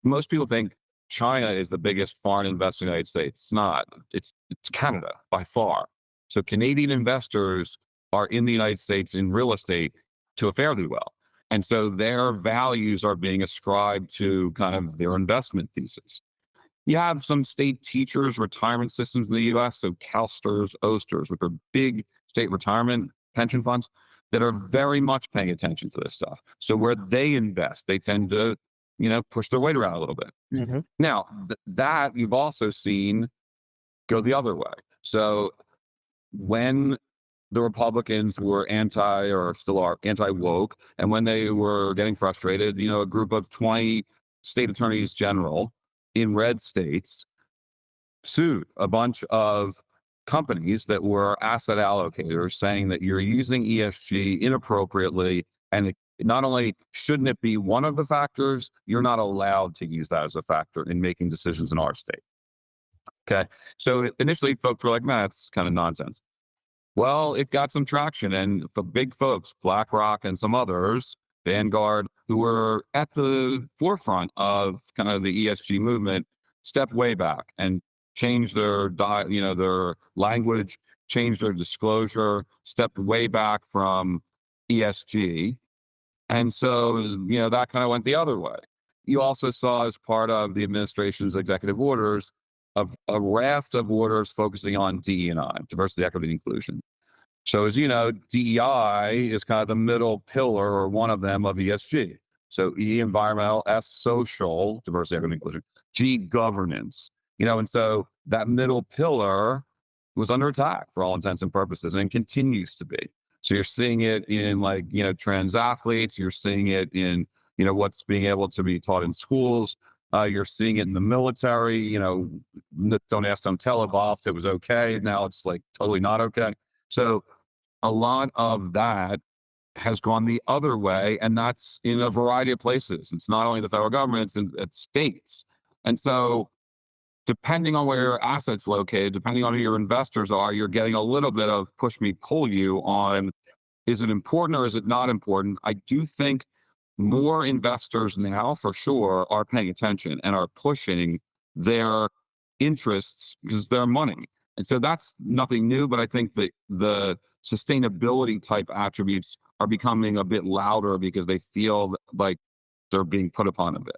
most people think China is the biggest foreign investor in the United States. It's not. It's Canada by far. So Canadian investors are in the United States in real estate to a fairly well. And so their values are being ascribed to kind of their investment thesis. You have some state teachers, retirement systems in the US, so CalSTRS, OSTRS, which are big state retirement pension funds that are very much paying attention to this stuff. So where they invest, they tend to, push their weight around a little bit. Mm-hmm. Now, that you've also seen go the other way. So when the Republicans were or still are anti-woke, and when they were getting frustrated, a group of 20 state attorneys general in red states sued a bunch of companies that were asset allocators, saying that you're using ESG inappropriately, and not only shouldn't it be one of the factors, you're not allowed to use that as a factor in making decisions in our state. Okay. So initially folks were like, man, that's kind of nonsense. Well, it got some traction, and the big folks, BlackRock and some others, Vanguard, who were at the forefront of kind of the ESG movement, stepped way back and changed their language, changed their disclosure, stepped way back from ESG. And so, that kind of went the other way. You also saw, as part of the administration's executive orders, a raft of orders focusing on DE&I, diversity, equity, and inclusion. So as you know, DEI is kind of the middle pillar, or one of them, of ESG. So E, environmental; S, social, diversity, equity, and inclusion; G, governance. And so that middle pillar was under attack for all intents and purposes, and continues to be. So you're seeing it in trans athletes. You're seeing it in, what's being able to be taught in schools. You're seeing it in the military. Don't ask, don't tell evolved. It was okay. Now it's totally not okay. So a lot of that has gone the other way, and that's in a variety of places. It's not only the federal government, it's states. And so depending on where your assets located, depending on who your investors are, you're getting a little bit of push me, pull you on, is it important or is it not important? I do think more investors now, for sure, are paying attention and are pushing their interests because their money. And so that's nothing new, but I think that the sustainability type attributes are becoming a bit louder because they feel like they're being put upon a bit.